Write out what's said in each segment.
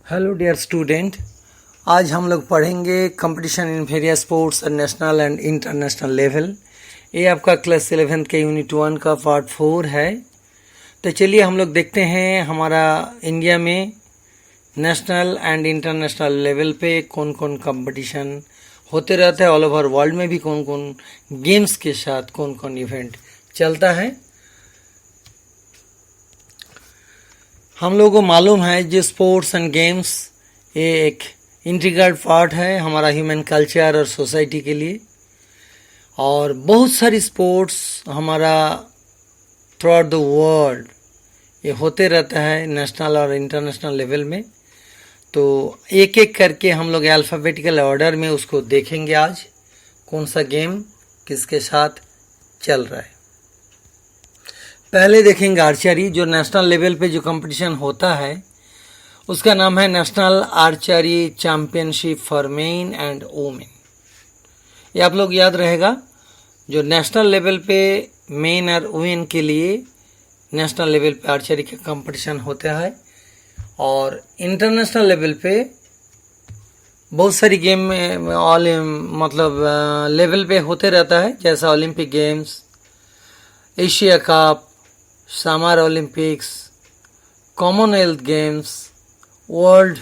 Hello dear student, आज हम लोग पढ़ेंगे competition in various sports at national and international level. ये आपका क्लास 11th के यूनिट 1 का पार्ट 4 है। तो चलिए हम लोग देखते हैं हमारा इंडिया में नेशनल एंड इंटरनेशनल लेवल पे कौन कौन कंपटीशन होते रहता है, ऑल ओवर वर्ल्ड में भी कौन कौन गेम्स के साथ कौन कौन इवेंट चलता है। हम लोगों को मालूम है जो स्पोर्ट्स एंड गेम्स ये एक इंटीग्रल पार्ट है हमारा ह्यूमन कल्चर और सोसाइटी के लिए, और बहुत सारी स्पोर्ट्स हमारा थ्रू आउट द वर्ल्ड ये होते रहता है नेशनल और इंटरनेशनल लेवल में। तो एक एक करके हम लोग अल्फ़ाबेटिकल ऑर्डर में उसको देखेंगे आज कौन सा गेम किसके साथ चल रहा है। पहले देखेंगे आर्चरी, जो नेशनल लेवल पे जो कंपटीशन होता है उसका नाम है national archery championship for main and women. ये आप लोग याद रहेगा, जो नेशनल लेवल पे मेन और वुमेन के लिए नेशनल लेवल पे आर्चरी का कंपटीशन होता है, और इंटरनेशनल लेवल पे बहुत सारी गेम में ऑल लेवल पे होते रहता है, जैसा Olympic games, Asia cup, summer Olympics, Commonwealth games, world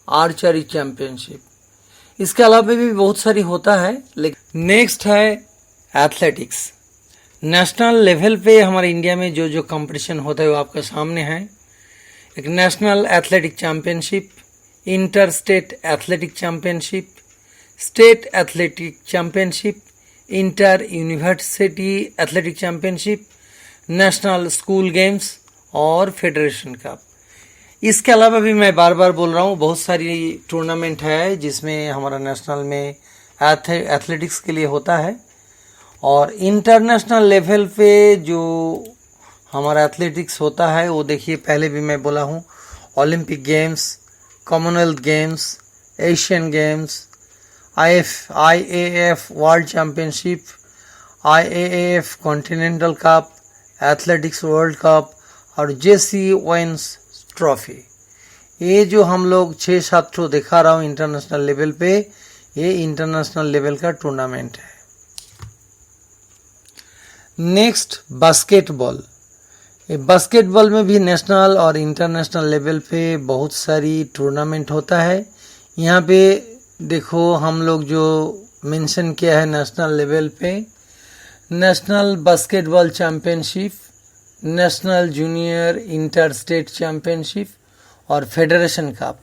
archery championship. इसके अलावा भी बहुत सारी होता है। लेकिन नेक्स्ट है एथलेटिक्स। नेशनल लेवल पे हमारे इंडिया में जो जो कंपटीशन होता है वो आपके सामने है। एक national athletic championship, inter state athletic championship, state athletic championship, inter university athletic championship, national school games और फेडरेशन कप। इसके अलावा भी मैं बार बार बोल रहा हूँ बहुत सारी टूर्नामेंट है जिसमें हमारा नेशनल में एथलेटिक्स के लिए होता है, और इंटरनेशनल लेवल पे जो हमारा एथलेटिक्स होता है वो देखिए पहले भी मैं बोला हूँ, Olympic games, Commonwealth games, Asian games, IAAF world championship, IAAF continental cup, athletics world cup और JC ओवेंस ट्रॉफी। ये जो हम लोग 6-7 ठो दिखा रहा हूँ इंटरनेशनल लेवल पे, ये इंटरनेशनल लेवल का टूर्नामेंट है। Next basketball. ये बास्केटबॉल में भी नेशनल और इंटरनेशनल लेवल पे बहुत सारी टूर्नामेंट होता है। यहाँ पे देखो हम लोग जो मेंशन किया है नेशनल लेवल पे, national basketball championship, national junior inter state championship और फेडरेशन कप,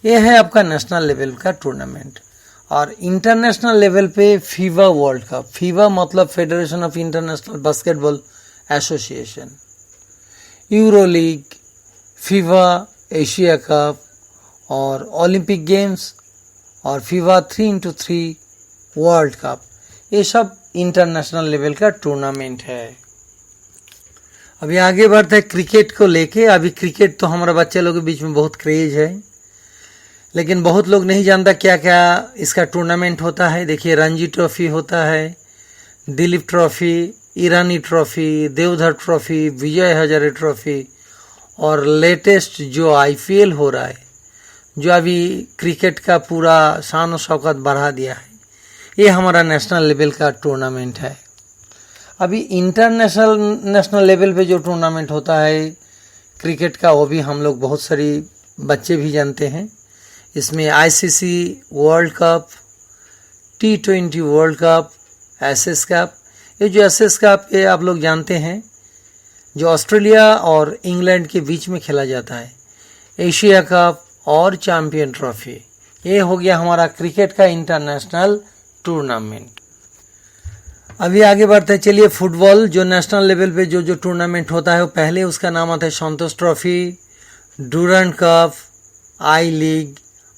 ये है आपका नेशनल लेवल का टूर्नामेंट। और इंटरनेशनल लेवल पे फीवा वर्ल्ड कप, फीवा मतलब federation of international basketball association, euro league, Fever Asia cup और ओलंपिक गेम्स और फीवा 3x3 वर्ल्ड कप, ये सब इंटरनेशनल लेवल का टूर्नामेंट है। अभी आगे बढ़ते हैं क्रिकेट को लेके। अभी क्रिकेट तो हमारे बच्चे लोगों के बीच में बहुत क्रेज है, लेकिन बहुत लोग नहीं जानता क्या क्या इसका टूर्नामेंट होता है। देखिए रणजी ट्रॉफी होता है, दिलीप ट्रॉफी, ईरानी trophy, Deodhar trophy, Vijay Hazare trophy, और लेटेस्ट जो IPL हो रहा है, जो अभी क्रिकेट का पूरा शान और शौकत बढ़ा दिया है, ये हमारा नेशनल लेवल का टूर्नामेंट है। अभी नेशनल लेवल पे जो टूर्नामेंट होता है क्रिकेट का, वो भी हम लोग बहुत सारी बच्चे भी जानते हैं। इसमें ICC world cup, T20 world cup, SS cup. ये जो एसएस कप ये आप लोग जानते हैं, जो ऑस्ट्रेलिया और इंग्लैंड के बीच में खेला जाता है। एशिया कप और चैंपियन ट्रॉफी, ये हो गया हमारा क्रिकेट का इंटरनेशनल टूर्नामेंट। अभी आगे बढ़ते हैं, चलिए फुटबॉल। जो नेशनल लेवल पे जो जो टूर्नामेंट होता है वो पहले उसका नाम आता है Santosh trophy, Durand cup, I league,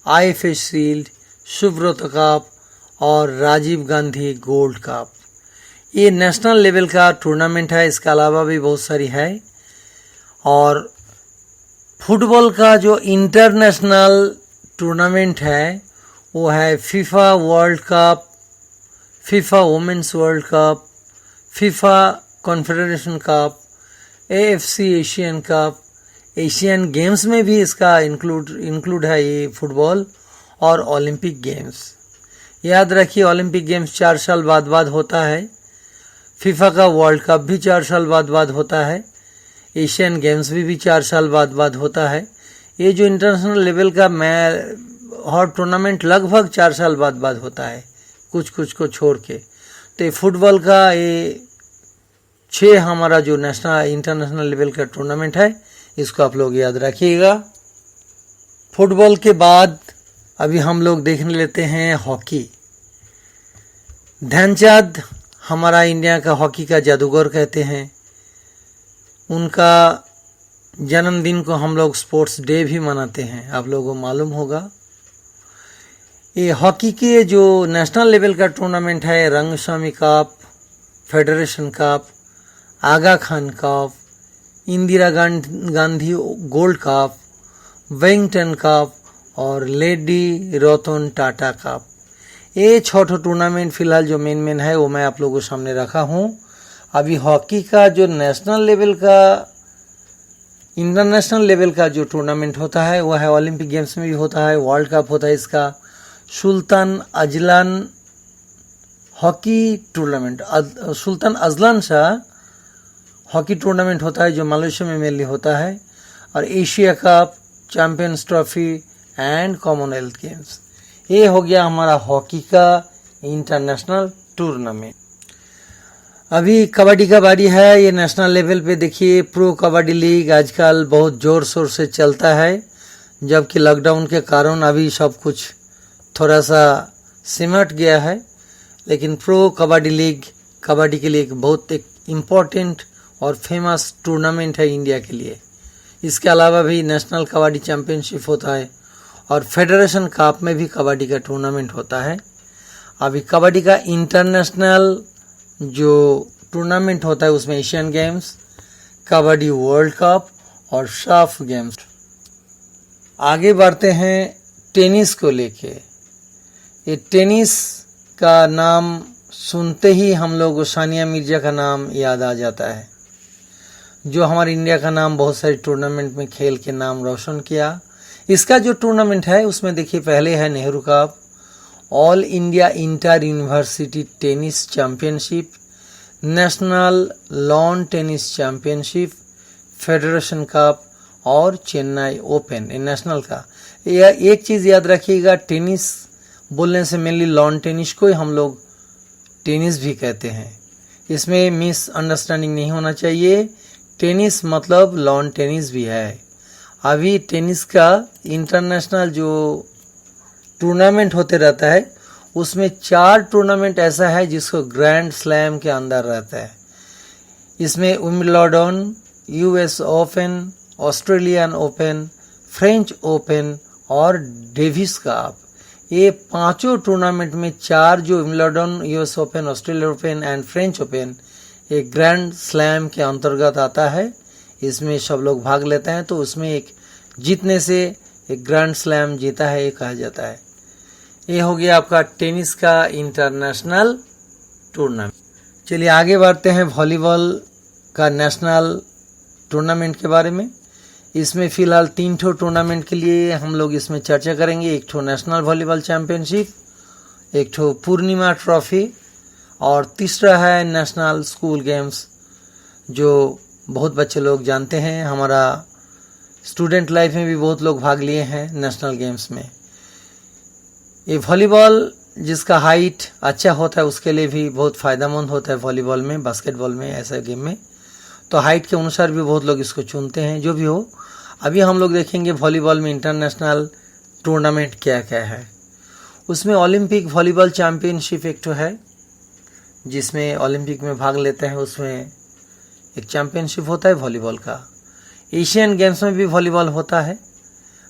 IFA shield, Subrata cup और राजीव गांधी गोल्ड कप। ये नेशनल लेवल का टूर्नामेंट है। इसके अलावा भी बहुत सारी है। और फुटबॉल का जो इंटरनेशनल टूर्नामेंट है वो है FIFA World Cup, FIFA women's World Cup, FIFA Confederation Cup, AFC Asian Cup, Asian Games में भी इसका इंक्लूड है ये फुटबॉल, और ओलंपिक गेम्स। याद रखिए ओलंपिक गेम्स 4 साल बाद होता है, फीफा का वर्ल्ड कप भी 4 साल बाद होता है, एशियन गेम्स भी 4 साल बाद होता है। ये जो इंटरनेशनल लेवल का हर टूर्नामेंट लगभग 4 साल बाद होता है, कुछ को छोड़ के। तो ये फुटबॉल का ये 6 हमारा जो नेशनल इंटरनेशनल लेवल का टूर्नामेंट है, इसको आप लोग याद रखिएगा। फुटबॉल के बाद अभी हम लोग देखने लेते हैं हॉकी। ध्यानचंद हमारा इंडिया का हॉकी का जादूगर कहते हैं। उनका जन्मदिन को हम लोग स्पोर्ट्स डे भी मनाते हैं, आप लोगों को मालूम होगा। ये हॉकी के जो नेशनल लेवल का टूर्नामेंट है, Rangaswamy cup, federation cup, Aga Khan cup, Indira Gandhi gold cup, Wellington cup और लेडी रतन टाटा कप, ये 6 टूर्नामेंट फिलहाल जो मेन है वो मैं आप लोगों के सामने रखा हूँ। अभी हॉकी का जो नेशनल लेवल का इंटरनेशनल लेवल का जो टूर्नामेंट होता है वो है ओलंपिक गेम्स में भी होता है, वर्ल्ड कप होता है इसका, Sultan Azlan hockey tournament, Sultan Azlan Shah hockey tournament होता है जो मलेशिया में मेनली होता है, और Asia cup, champions trophy and Commonwealth games. ये हो गया हमारा हॉकी का इंटरनेशनल टूर्नामेंट। अभी कबड्डी का बारी है। ये नेशनल लेवल पे देखिए प्रो कबड्डी लीग आजकल बहुत जोर शोर से चलता है, जबकि लॉकडाउन के कारण अभी सब कुछ थोड़ा सा सिमट गया है, लेकिन प्रो कबड्डी लीग कबड्डी के लिए एक बहुत एक इम्पोर्टेंट और फेमस टूर्नामेंट है इंडिया के लिए। इसके अलावा भी नेशनल कबड्डी चैंपियनशिप होता है और फेडरेशन कप में भी कबड्डी का टूर्नामेंट होता है। अभी कबड्डी का इंटरनेशनल जो टूर्नामेंट होता है उसमें Asian games, kabaddi world cup और साफ गेम्स। आगे बढ़ते हैं टेनिस को लेके। ये टेनिस का नाम सुनते ही हम लोग को सानिया मिर्जा का नाम याद आ जाता है, जो हमारे इंडिया का नाम बहुत सारे टूर्नामेंट में खेल के नाम रोशन किया। इसका जो टूर्नामेंट है उसमें देखिए पहले है Nehru cup, all India inter university tennis championship, national lawn tennis championship, federation cup और चेन्नई ओपन। ये नेशनल का। एक चीज़ याद रखिएगा, टेनिस बोलने से मेनली लॉन टेनिस को ही हम लोग टेनिस भी कहते हैं, इसमें मिस अंडरस्टैंडिंग नहीं होना चाहिए। टेनिस मतलब लॉन टेनिस भी है। अभी टेनिस का इंटरनेशनल जो टूर्नामेंट होते रहता है उसमें 4 टूर्नामेंट ऐसा है जिसको ग्रैंड स्लैम के अंदर रहता है। इसमें Wimbledon, US open, Australian open, French open और डेविस कप। ये 5 टूर्नामेंट में 4 जो Wimbledon, US open, Australian open and French open एक ग्रैंड स्लैम के अंतर्गत आता है। इसमें सब लोग भाग लेते हैं, तो उसमें एक जीतने से एक ग्रैंड स्लैम जीता है ये कहा जाता है। ये हो गया आपका टेनिस का इंटरनेशनल टूर्नामेंट। चलिए आगे बढ़ते हैं वॉलीबॉल का नेशनल टूर्नामेंट के बारे में। इसमें फिलहाल 3 टूर्नामेंट के लिए हम लोग इसमें चर्चा करेंगे। एक नेशनल वॉलीबॉल चैंपियनशिप, एक पूर्णिमा ट्रॉफी और तीसरा है नेशनल स्कूल गेम्स, जो बहुत बच्चे लोग जानते हैं। हमारा स्टूडेंट लाइफ में भी बहुत लोग भाग लिए हैं नेशनल गेम्स में। ये वॉलीबॉल जिसका हाइट अच्छा होता है उसके लिए भी बहुत फ़ायदेमंद होता है। वॉलीबॉल में, बास्केटबॉल में, ऐसा गेम में तो हाइट के अनुसार भी बहुत लोग इसको चुनते हैं। जो भी हो, अभी हम लोग देखेंगे वॉलीबॉल में इंटरनेशनल टूर्नामेंट क्या क्या है। उसमें ओलंपिक वॉलीबॉल चैंपियनशिप एक तो है जिसमें ओलंपिक में भाग लेते हैं, उसमें एक चैंपियनशिप होता है वॉलीबॉल का। एशियन गेम्स में भी वॉलीबॉल होता है,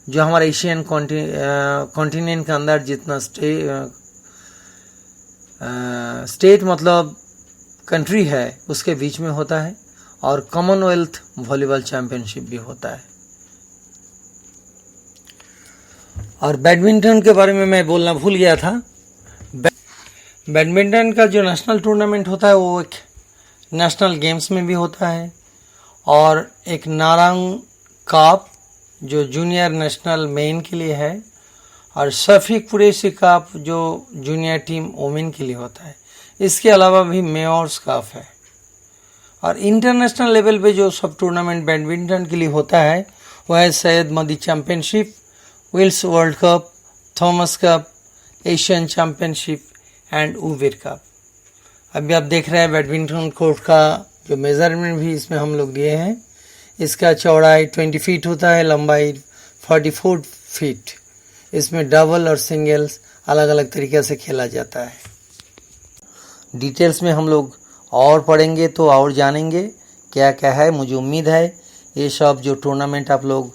जो हमारा एशियन कॉन्टिनेंट के अंदर जितना स्टेट मतलब कंट्री है उसके बीच में होता है, और कॉमनवेल्थ वॉलीबॉल चैंपियनशिप भी होता है। और बैडमिंटन के बारे में मैं बोलना भूल गया था। बैडमिंटन का जो नेशनल टूर्नामेंट होता है वो एक नेशनल गेम्स में भी होता है, और एक नारंग कप जो जूनियर नेशनल मेन के लिए है, और शफीक कुरैशी कप जो जूनियर टीम वोमेन के लिए होता है। इसके अलावा भी मेयर्स कप है। और इंटरनेशनल लेवल पे जो सब टूर्नामेंट बैडमिंटन के लिए होता है वह है Syed Modi Championship, Wills World Cup, Thomas Cup, Asian Championship and Uber Cup. अभी आप देख रहे हैं बैडमिंटन कोर्ट का जो मेजरमेंट भी इसमें हम लोग दिए हैं। इसका चौड़ाई 20 फीट होता है, लंबाई 44 फीट। इसमें डबल और सिंगल्स अलग अलग तरीके से खेला जाता है। डिटेल्स में हम लोग और पढ़ेंगे तो और जानेंगे क्या क्या है। मुझे उम्मीद है ये सब जो टूर्नामेंट आप लोग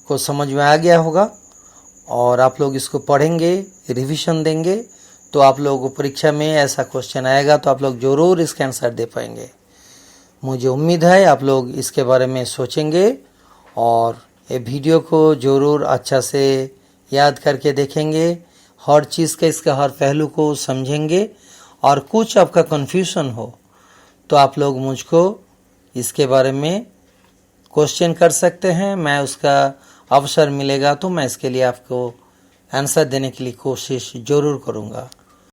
को समझ में आ गया होगा, और आप लोग इसको पढ़ेंगे, रिवीजन देंगे, तो आप लोगों को परीक्षा में ऐसा क्वेश्चन आएगा तो आप लोग ज़रूर इसका आंसर दे पाएंगे। मुझे उम्मीद है आप लोग इसके बारे में सोचेंगे और ये वीडियो को ज़रूर अच्छा से याद करके देखेंगे, हर चीज़ का इसका हर पहलू को समझेंगे, और कुछ आपका कन्फ्यूज़न हो तो आप लोग मुझको इसके बारे में क्वेश्चन कर सकते हैं। मैं उसका अवसर मिलेगा तो मैं इसके लिए आपको आंसर देने के लिए कोशिश ज़रूर करूँगा।